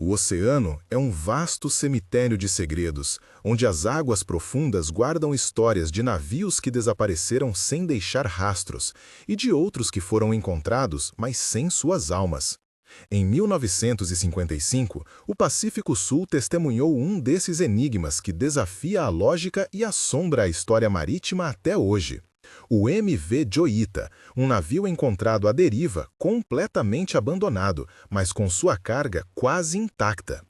O oceano é um vasto cemitério de segredos, onde as águas profundas guardam histórias de navios que desapareceram sem deixar rastros e de outros que foram encontrados, mas sem suas almas. Em 1955, o Pacífico Sul testemunhou um desses enigmas que desafia a lógica e assombra a história marítima até hoje. O MV Joita, um navio encontrado à deriva, completamente abandonado, mas com sua carga quase intacta.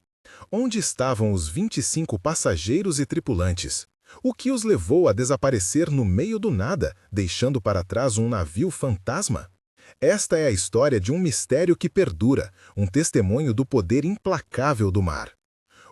Onde estavam os 25 passageiros e tripulantes? O que os levou a desaparecer no meio do nada, deixando para trás um navio fantasma? Esta é a história de um mistério que perdura, um testemunho do poder implacável do mar.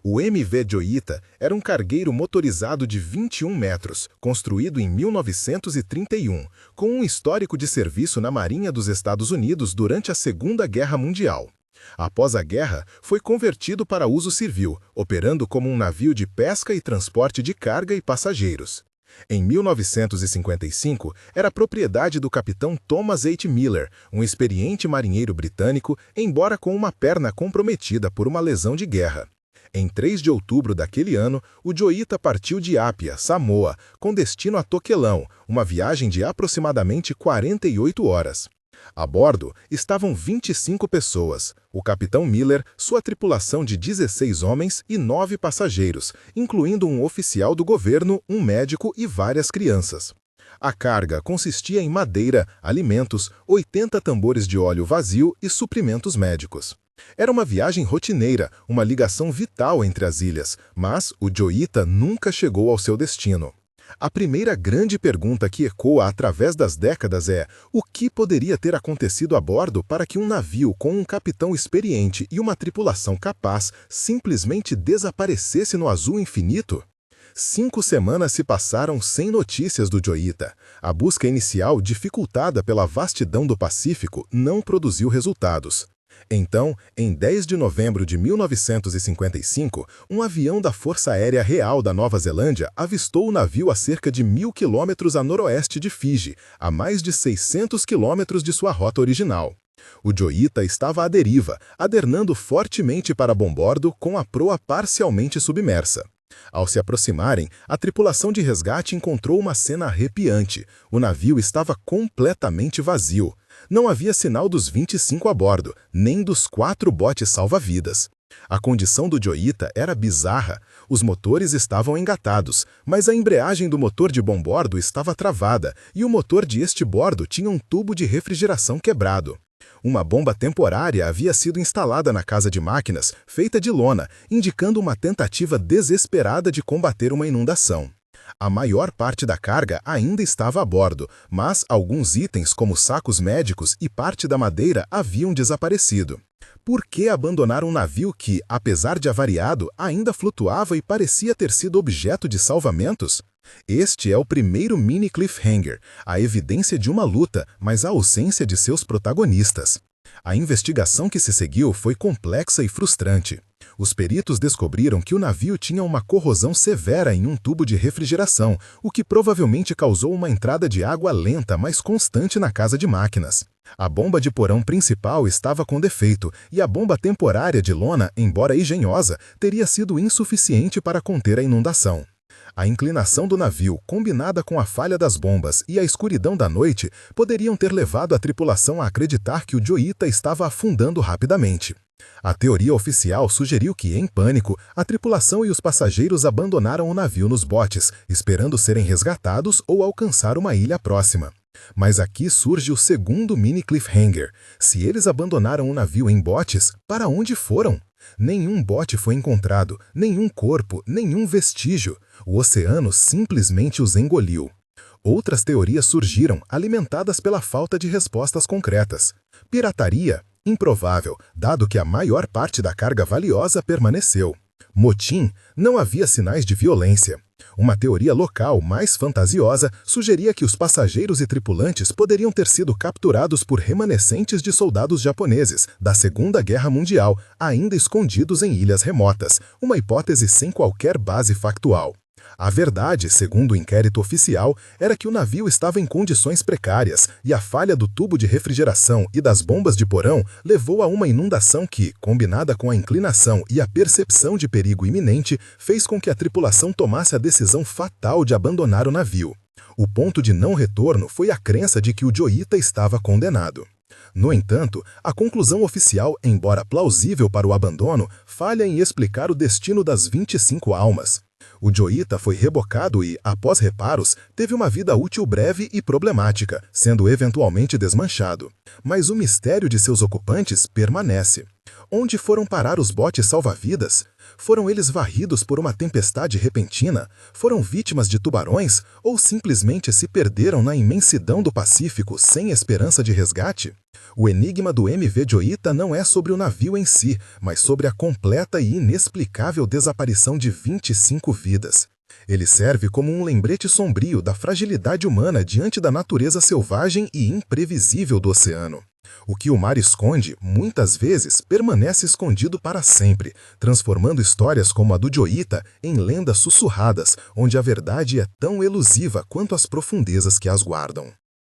O MV Joita era um cargueiro motorizado de 21 metros, construído em 1931, com um histórico de serviço na Marinha dos Estados Unidos durante a Segunda Guerra Mundial. Após a guerra, foi convertido para uso civil, operando como um navio de pesca e transporte de carga e passageiros. Em 1955, era propriedade do capitão Thomas H. Miller, um experiente marinheiro britânico, embora com uma perna comprometida por uma lesão de guerra. Em 3 de outubro daquele ano, o Joita partiu de Apia, Samoa, com destino a Toquelão, uma viagem de aproximadamente 48 horas. A bordo estavam 25 pessoas, o capitão Miller, sua tripulação de 16 homens e 9 passageiros, incluindo um oficial do governo, um médico e várias crianças. A carga consistia em madeira, alimentos, 80 tambores de óleo vazio e suprimentos médicos. Era uma viagem rotineira, uma ligação vital entre as ilhas, mas o Joita nunca chegou ao seu destino. A primeira grande pergunta que ecoa através das décadas é: o que poderia ter acontecido a bordo para que um navio com um capitão experiente e uma tripulação capaz simplesmente desaparecesse no azul infinito? 5 semanas se passaram sem notícias do Joita. A busca inicial, dificultada pela vastidão do Pacífico, não produziu resultados. Então, em 10 de novembro de 1955, um avião da Força Aérea Real da Nova Zelândia avistou o navio a cerca de 1.000 quilômetros a noroeste de Fiji, a mais de 600 quilômetros de sua rota original. O Joita estava à deriva, adernando fortemente para bombordo com a proa parcialmente submersa. Ao se aproximarem, a tripulação de resgate encontrou uma cena arrepiante. O navio estava completamente vazio. Não havia sinal dos 25 a bordo, nem dos 4 botes salva-vidas. A condição do Joita era bizarra. Os motores estavam engatados, mas a embreagem do motor de bombordo estava travada e o motor de estibordo tinha um tubo de refrigeração quebrado. Uma bomba temporária havia sido instalada na casa de máquinas, feita de lona, indicando uma tentativa desesperada de combater uma inundação. A maior parte da carga ainda estava a bordo, mas alguns itens, como sacos médicos e parte da madeira, haviam desaparecido. Por que abandonar um navio que, apesar de avariado, ainda flutuava e parecia ter sido objeto de salvamentos? Este é o primeiro mini cliffhanger, a evidência de uma luta, mas a ausência de seus protagonistas. A investigação que se seguiu foi complexa e frustrante. Os peritos descobriram que o navio tinha uma corrosão severa em um tubo de refrigeração, o que provavelmente causou uma entrada de água lenta, mas constante na casa de máquinas. A bomba de porão principal estava com defeito, e a bomba temporária de lona, embora engenhosa, teria sido insuficiente para conter a inundação. A inclinação do navio, combinada com a falha das bombas e a escuridão da noite, poderiam ter levado a tripulação a acreditar que o Joita estava afundando rapidamente. A teoria oficial sugeriu que, em pânico, a tripulação e os passageiros abandonaram o navio nos botes, esperando serem resgatados ou alcançar uma ilha próxima. Mas aqui surge o segundo mini cliffhanger. Se eles abandonaram o navio em botes, para onde foram? Nenhum bote foi encontrado, nenhum corpo, nenhum vestígio. O oceano simplesmente os engoliu. Outras teorias surgiram, alimentadas pela falta de respostas concretas. Pirataria? Improvável, dado que a maior parte da carga valiosa permaneceu. Motim? Não havia sinais de violência. Uma teoria local mais fantasiosa sugeria que os passageiros e tripulantes poderiam ter sido capturados por remanescentes de soldados japoneses da Segunda Guerra Mundial, ainda escondidos em ilhas remotas, uma hipótese sem qualquer base factual. A verdade, segundo o inquérito oficial, era que o navio estava em condições precárias e a falha do tubo de refrigeração e das bombas de porão levou a uma inundação que, combinada com a inclinação e a percepção de perigo iminente, fez com que a tripulação tomasse a decisão fatal de abandonar o navio. O ponto de não retorno foi a crença de que o Joita estava condenado. No entanto, a conclusão oficial, embora plausível para o abandono, falha em explicar o destino das 25 almas. O Joita foi rebocado e, após reparos, teve uma vida útil breve e problemática, sendo eventualmente desmanchado. Mas o mistério de seus ocupantes permanece. Onde foram parar os botes salva-vidas? Foram eles varridos por uma tempestade repentina? Foram vítimas de tubarões? Ou simplesmente se perderam na imensidão do Pacífico sem esperança de resgate? O enigma do MV Joita não é sobre o navio em si, mas sobre a completa e inexplicável desaparição de 25 vidas. Ele serve como um lembrete sombrio da fragilidade humana diante da natureza selvagem e imprevisível do oceano. O que o mar esconde, muitas vezes, permanece escondido para sempre, transformando histórias como a do Joita em lendas sussurradas, onde a verdade é tão elusiva quanto as profundezas que as guardam.